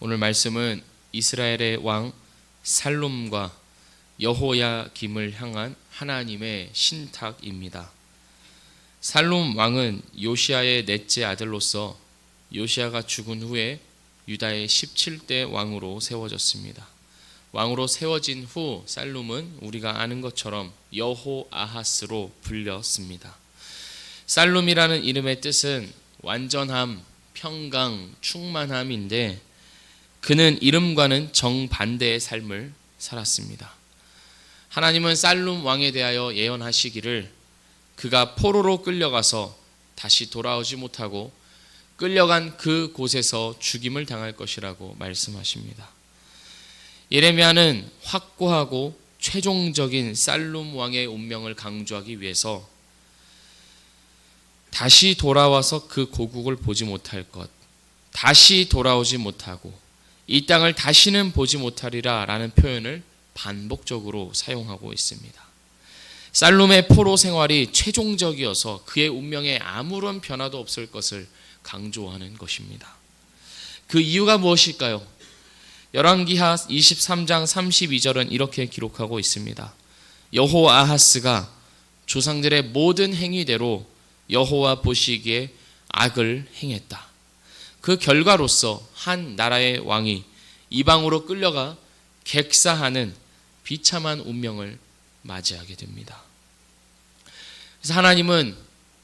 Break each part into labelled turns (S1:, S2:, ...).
S1: 오늘 말씀은 이스라엘의 왕 살롬과 여호야김을 향한 하나님의 신탁입니다. 살롬 왕은 요시야의 넷째 아들로서 요시야가 죽은 후에 유다의 17대 왕으로 세워졌습니다. 왕으로 세워진 후 살롬은 우리가 아는 것처럼 여호아하스로 불렸습니다. 살롬이라는 이름의 뜻은 완전함, 평강, 충만함인데 그는 이름과는 정반대의 삶을 살았습니다. 하나님은 살롬 왕에 대하여 예언하시기를 그가 포로로 끌려가서 다시 돌아오지 못하고 끌려간 그 곳에서 죽임을 당할 것이라고 말씀하십니다. 예레미야는 확고하고 최종적인 살롬 왕의 운명을 강조하기 위해서 다시 돌아와서 그 고국을 보지 못할 것, 다시 돌아오지 못하고 이 땅을 다시는 보지 못하리라 라는 표현을 반복적으로 사용하고 있습니다. 살롬의 포로 생활이 최종적이어서 그의 운명에 아무런 변화도 없을 것을 강조하는 것입니다. 그 이유가 무엇일까요? 열왕기하 23장 32절은 이렇게 기록하고 있습니다. 여호아하스가 조상들의 모든 행위대로 여호와 보시기에 악을 행했다. 그 결과로서 한 나라의 왕이 이방으로 끌려가 객사하는 비참한 운명을 맞이하게 됩니다. 그래서 하나님은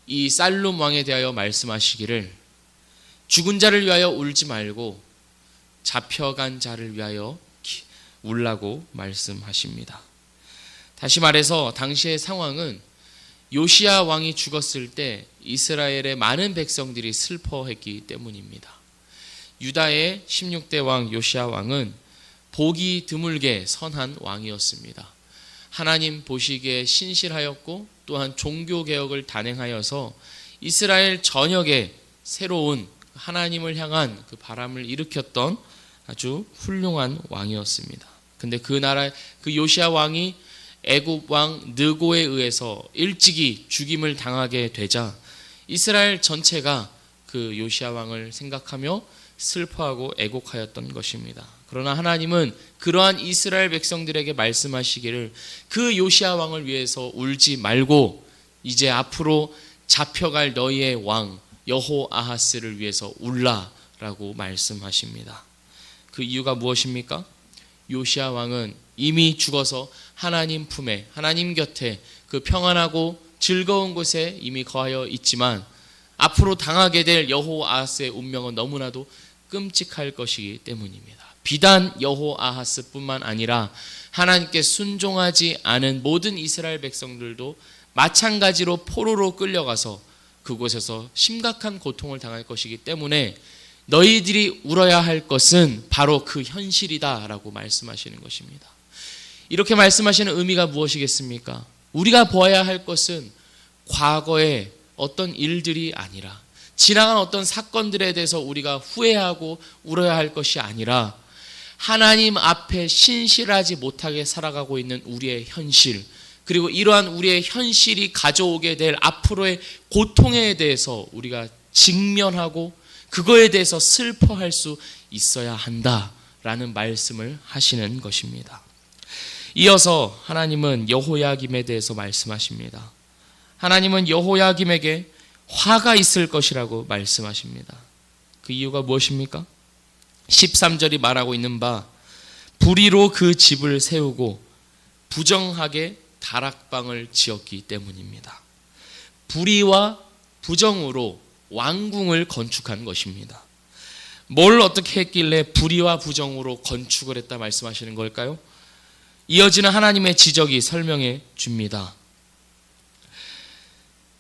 S1: 이 살롬 왕에 대하여 말씀하시기를 죽은 자를 위하여 울지 말고 잡혀간 자를 위하여 울라고 말씀하십니다. 다시 말해서 당시의 상황은 요시야 왕이 죽었을 때 이스라엘의 많은 백성들이 슬퍼했기 때문입니다. 유다의 16대 왕 요시야 왕은 보기 드물게 선한 왕이었습니다. 하나님 보시기에 신실하였고 또한 종교개혁을 단행하여서 이스라엘 전역에 새로운 하나님을 향한 그 바람을 일으켰던 아주 훌륭한 왕이었습니다. 근데 그 나라 그 요시야 왕이 애굽 왕 느고에 의해서 일찍이 죽임을 당하게 되자 이스라엘 전체가 그 요시야 왕을 생각하며 슬퍼하고 애곡하였던 것입니다. 그러나 하나님은 그러한 이스라엘 백성들에게 말씀하시기를 그 요시야 왕을 위해서 울지 말고 이제 앞으로 잡혀갈 너희의 왕 여호아하스를 위해서 울라라고 말씀하십니다. 그 이유가 무엇입니까? 요시야 왕은 이미 죽어서 하나님 품에 하나님 곁에 그 평안하고 즐거운 곳에 이미 거하여 있지만 앞으로 당하게 될 여호아하스의 운명은 너무나도 끔찍할 것이기 때문입니다. 비단 여호아하스뿐만 아니라 하나님께 순종하지 않은 모든 이스라엘 백성들도 마찬가지로 포로로 끌려가서 그곳에서 심각한 고통을 당할 것이기 때문에 너희들이 울어야 할 것은 바로 그 현실이다 라고 말씀하시는 것입니다. 이렇게 말씀하시는 의미가 무엇이겠습니까? 우리가 보아야 할 것은 과거의 어떤 일들이 아니라 지나간 어떤 사건들에 대해서 우리가 후회하고 울어야 할 것이 아니라 하나님 앞에 신실하지 못하게 살아가고 있는 우리의 현실, 그리고 이러한 우리의 현실이 가져오게 될 앞으로의 고통에 대해서 우리가 직면하고 그거에 대해서 슬퍼할 수 있어야 한다라는 말씀을 하시는 것입니다. 이어서 하나님은 여호야김에 대해서 말씀하십니다. 하나님은 여호야김에게 화가 있을 것이라고 말씀하십니다. 그 이유가 무엇입니까? 13절이 말하고 있는 바 불의로 그 집을 세우고 부정하게 다락방을 지었기 때문입니다. 불의와 부정으로 왕궁을 건축한 것입니다. 뭘 어떻게 했길래 불의와 부정으로 건축을 했다 말씀하시는 걸까요? 이어지는 하나님의 지적이 설명해 줍니다.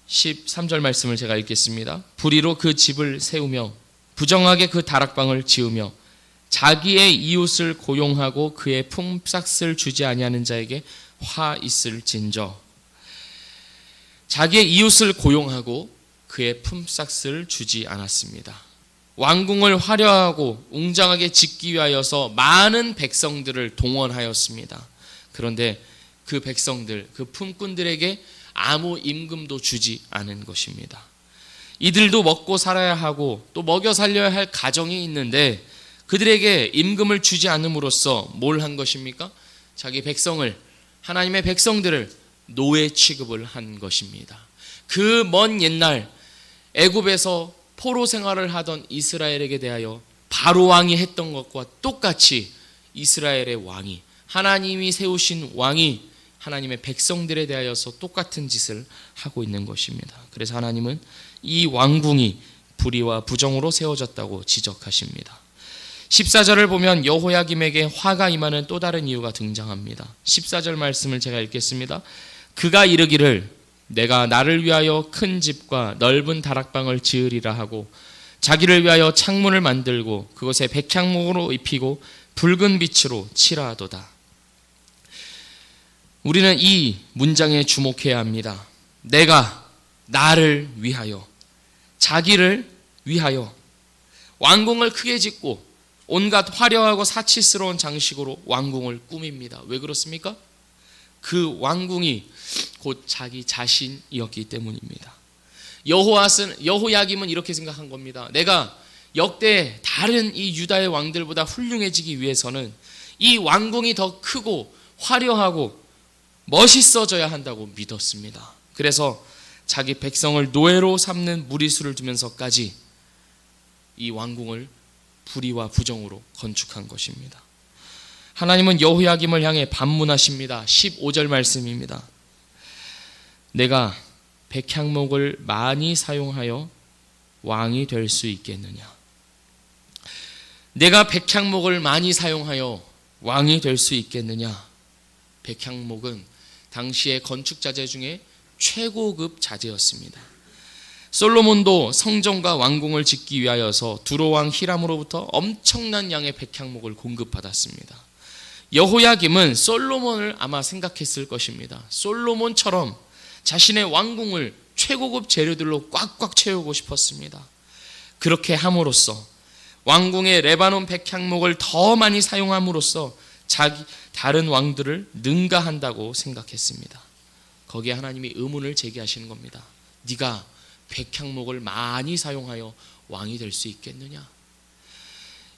S1: 13절 말씀을 제가 읽겠습니다. 불의로 그 집을 세우며 부정하게 그 다락방을 지으며 자기의 이웃을 고용하고 그의 품삯을 주지 아니하는 자에게 화 있을진저. 자기의 이웃을 고용하고 그의 품삯을 주지 않았습니다. 왕궁을 화려하고 웅장하게 짓기 위하여서 많은 백성들을 동원하였습니다. 그런데 그 백성들, 그 품꾼들에게 아무 임금도 주지 않은 것입니다. 이들도 먹고 살아야 하고 또 먹여 살려야 할 가정이 있는데 그들에게 임금을 주지 않음으로써 뭘 한 것입니까? 자기 백성을, 하나님의 백성들을 노예 취급을 한 것입니다. 그 먼 옛날 애굽에서 포로 생활을 하던 이스라엘에게 대하여 바로 왕이 했던 것과 똑같이 이스라엘의 왕이, 하나님이 세우신 왕이 하나님의 백성들에 대하여서 똑같은 짓을 하고 있는 것입니다. 그래서 하나님은 이 왕궁이 불의와 부정으로 세워졌다고 지적하십니다. 14절을 보면 여호야김에게 화가 임하는 또 다른 이유가 등장합니다. 14절 말씀을 제가 읽겠습니다. 그가 이르기를 내가 나를 위하여 큰 집과 넓은 다락방을 지으리라 하고 자기를 위하여 창문을 만들고 그것에 백향목으로 입히고 붉은 빛으로 칠하도다. 우리는 이 문장에 주목해야 합니다. 내가 나를 위하여, 자기를 위하여 왕궁을 크게 짓고 온갖 화려하고 사치스러운 장식으로 왕궁을 꾸밉니다. 왜 그렇습니까? 그 왕궁이 곧 자기 자신이었기 때문입니다. 여호야김은 이렇게 생각한 겁니다. 내가 역대 다른 이 유다의 왕들보다 훌륭해지기 위해서는 이 왕궁이 더 크고 화려하고 멋있어져야 한다고 믿었습니다. 그래서 자기 백성을 노예로 삼는 무리수를 두면서까지 이 왕궁을 불의와 부정으로 건축한 것입니다. 하나님은 여호야김을 향해 반문하십니다. 15절 말씀입니다. 내가 백향목을 많이 사용하여 왕이 될 수 있겠느냐? 내가 백향목을 많이 사용하여 왕이 될 수 있겠느냐? 백향목은 당시의 건축 자재 중에 최고급 자재였습니다. 솔로몬도 성전과 왕궁을 짓기 위하여서 두로왕 히람으로부터 엄청난 양의 백향목을 공급받았습니다. 여호야김은 솔로몬을 아마 생각했을 것입니다. 솔로몬처럼 자신의 왕궁을 최고급 재료들로 꽉꽉 채우고 싶었습니다. 그렇게 함으로써 왕궁의 레바논 백향목을 더 많이 사용함으로써 다른 왕들을 능가한다고 생각했습니다. 거기에 하나님이 의문을 제기하시는 겁니다. 네가 백향목을 많이 사용하여 왕이 될 수 있겠느냐?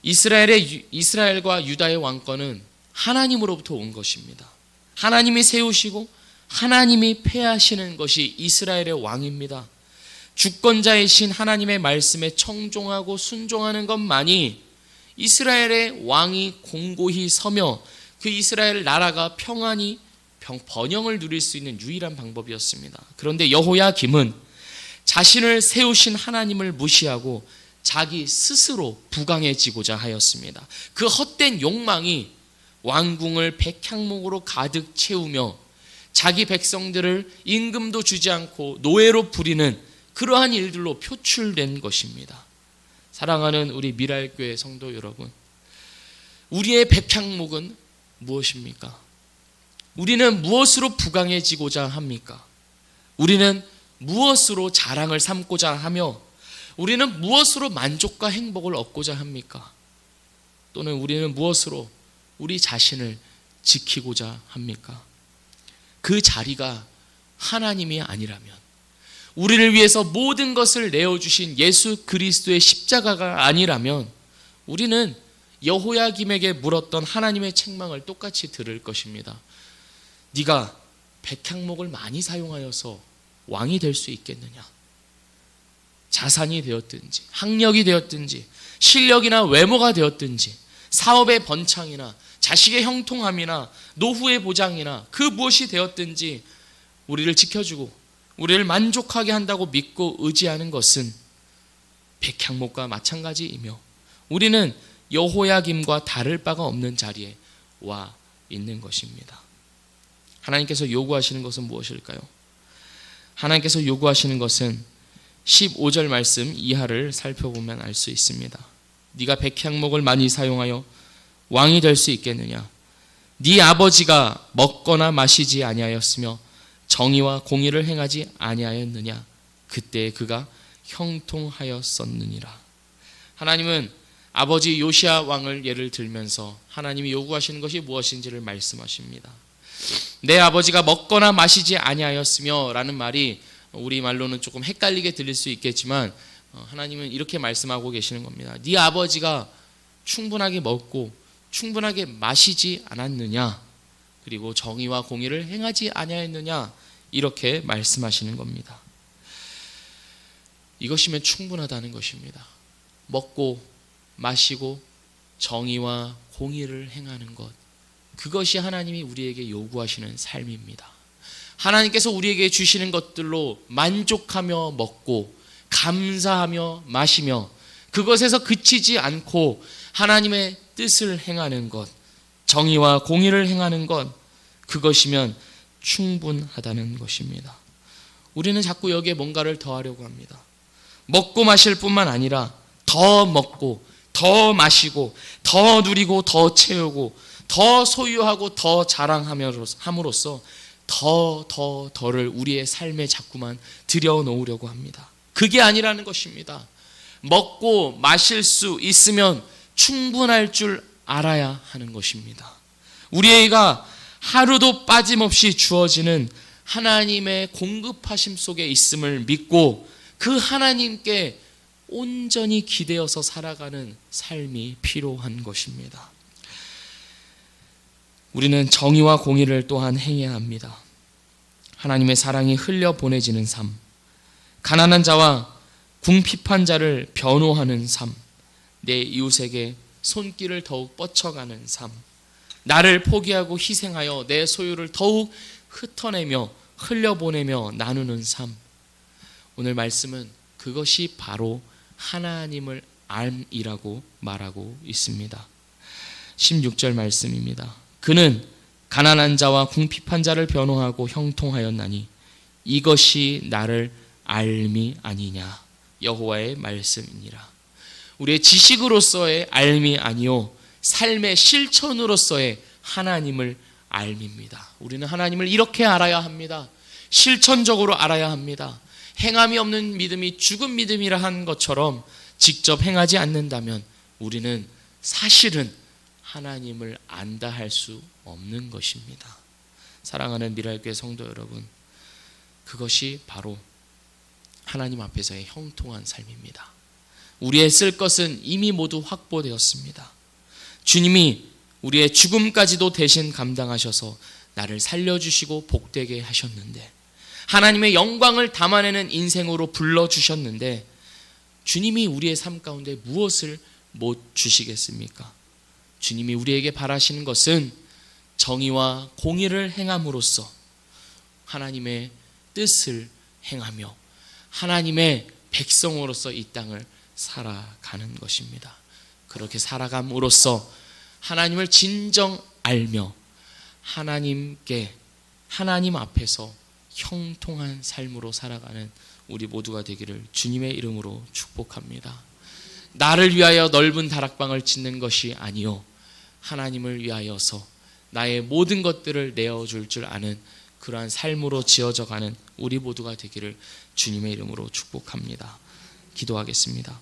S1: 이스라엘과 유다의 왕권은 하나님으로부터 온 것입니다. 하나님이 세우시고 하나님이 폐하시는 것이 이스라엘의 왕입니다. 주권자이신 하나님의 말씀에 청종하고 순종하는 것만이 이스라엘의 왕이 공고히 서며 그 이스라엘 나라가 평안히 번영을 누릴 수 있는 유일한 방법이었습니다. 그런데 여호야김은 자신을 세우신 하나님을 무시하고 자기 스스로 부강해지고자 하였습니다. 그 헛된 욕망이 왕궁을 백향목으로 가득 채우며 자기 백성들을 임금도 주지 않고 노예로 부리는 그러한 일들로 표출된 것입니다. 사랑하는 우리 미랄교회 성도 여러분, 우리의 백향목은 무엇입니까? 우리는 무엇으로 부강해지고자 합니까? 우리는 무엇으로 자랑을 삼고자 하며 우리는 무엇으로 만족과 행복을 얻고자 합니까? 또는 우리는 무엇으로 우리 자신을 지키고자 합니까? 그 자리가 하나님이 아니라면, 우리를 위해서 모든 것을 내어주신 예수 그리스도의 십자가가 아니라면 우리는 여호야김에게 물었던 하나님의 책망을 똑같이 들을 것입니다. 네가 백향목을 많이 사용하여서 왕이 될 수 있겠느냐? 자산이 되었든지 학력이 되었든지 실력이나 외모가 되었든지 사업의 번창이나 자식의 형통함이나 노후의 보장이나 그 무엇이 되었든지 우리를 지켜주고 우리를 만족하게 한다고 믿고 의지하는 것은 백향목과 마찬가지이며 우리는 여호야김과 다를 바가 없는 자리에 와 있는 것입니다. 하나님께서 요구하시는 것은 무엇일까요? 하나님께서 요구하시는 것은 15절 말씀 이하를 살펴보면 알 수 있습니다. 네가 백향목을 많이 사용하여 왕이 될 수 있겠느냐? 네 아버지가 먹거나 마시지 아니하였으며 정의와 공의를 행하지 아니하였느냐? 그때 그가 형통하였었느니라. 하나님은 아버지 요시야 왕을 예를 들면서 하나님이 요구하시는 것이 무엇인지를 말씀하십니다. 내 아버지가 먹거나 마시지 아니하였으며 라는 말이 우리말로는 조금 헷갈리게 들릴 수 있겠지만 하나님은 이렇게 말씀하고 계시는 겁니다. 네 아버지가 충분하게 먹고 충분하게 마시지 않았느냐? 그리고 정의와 공의를 행하지 아니하였느냐? 이렇게 말씀하시는 겁니다. 이것이면 충분하다는 것입니다. 먹고 마시고 정의와 공의를 행하는 것, 그것이 하나님이 우리에게 요구하시는 삶입니다. 하나님께서 우리에게 주시는 것들로 만족하며 먹고 감사하며 마시며 그것에서 그치지 않고 하나님의 뜻을 행하는 것, 정의와 공의를 행하는 것, 그것이면 충분하다는 것입니다. 우리는 자꾸 여기에 뭔가를 더하려고 합니다. 먹고 마실 뿐만 아니라 더 먹고 더 마시고 더 누리고 더 채우고 더 소유하고 더 자랑함으로써 더를 우리의 삶에 자꾸만 들여놓으려고 합니다. 그게 아니라는 것입니다. 먹고 마실 수 있으면 충분할 줄 알아야 하는 것입니다. 우리가 하루도 빠짐없이 주어지는 하나님의 공급하심 속에 있음을 믿고 그 하나님께 온전히 기대어서 살아가는 삶이 필요한 것입니다. 우리는 정의와 공의를 또한 행해야 합니다. 하나님의 사랑이 흘려 보내지는 삶, 가난한 자와 궁핍한 자를 변호하는 삶, 내 이웃에게 손길을 더욱 뻗쳐가는 삶, 나를 포기하고 희생하여 내 소유를 더욱 흩어내며 흘려보내며 나누는 삶. 오늘 말씀은 그것이 바로 하나님을 알이라고 말하고 있습니다. 16절 말씀입니다. 그는 가난한 자와 궁핍한 자를 변호하고 형통하였나니 이것이 나를 알미 아니냐. 여호와의 말씀이니라. 우리의 지식으로서의 알미 아니요 삶의 실천으로서의 하나님을 알미입니다. 우리는 하나님을 이렇게 알아야 합니다. 실천적으로 알아야 합니다. 행함이 없는 믿음이 죽은 믿음이라 한 것처럼 직접 행하지 않는다면 우리는 사실은 하나님을 안다 할 수 없는 것입니다. 사랑하는 미랄교회 성도 여러분, 그것이 바로 하나님 앞에서의 형통한 삶입니다. 우리의 쓸 것은 이미 모두 확보되었습니다. 주님이 우리의 죽음까지도 대신 감당하셔서 나를 살려주시고 복되게 하셨는데, 하나님의 영광을 담아내는 인생으로 불러주셨는데, 주님이 우리의 삶 가운데 무엇을 못 주시겠습니까? 주님이 우리에게 바라시는 것은 정의와 공의를 행함으로써 하나님의 뜻을 행하며 하나님의 백성으로서 이 땅을 살아가는 것입니다. 그렇게 살아감으로써 하나님을 진정 알며 하나님 앞에서 형통한 삶으로 살아가는 우리 모두가 되기를 주님의 이름으로 축복합니다. 나를 위하여 넓은 다락방을 짓는 것이 아니요 하나님을 위하여서 나의 모든 것들을 내어줄 줄 아는 그러한 삶으로 지어져가는 우리 모두가 되기를 주님의 이름으로 축복합니다. 기도하겠습니다.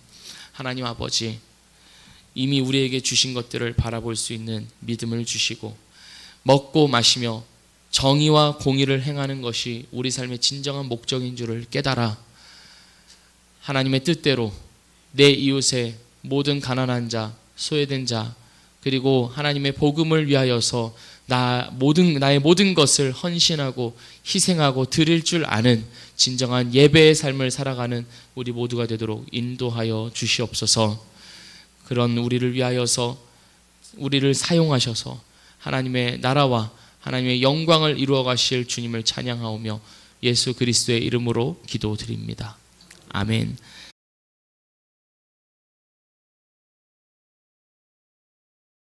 S1: 하나님 아버지, 이미 우리에게 주신 것들을 바라볼 수 있는 믿음을 주시고 먹고 마시며 정의와 공의를 행하는 것이 우리 삶의 진정한 목적인 줄을 깨달아 하나님의 뜻대로 내 이웃의 모든 가난한 자, 소외된 자, 그리고 하나님의 복음을 위하여서 나의 모든 것을 헌신하고 희생하고 드릴 줄 아는 진정한 예배의 삶을 살아가는 우리 모두가 되도록 인도하여 주시옵소서. 그런 우리를 위하여서 우리를 사용하셔서 하나님의 나라와 하나님의 영광을 이루어 가실 주님을 찬양하오며 예수 그리스도의 이름으로 기도드립니다. 아멘.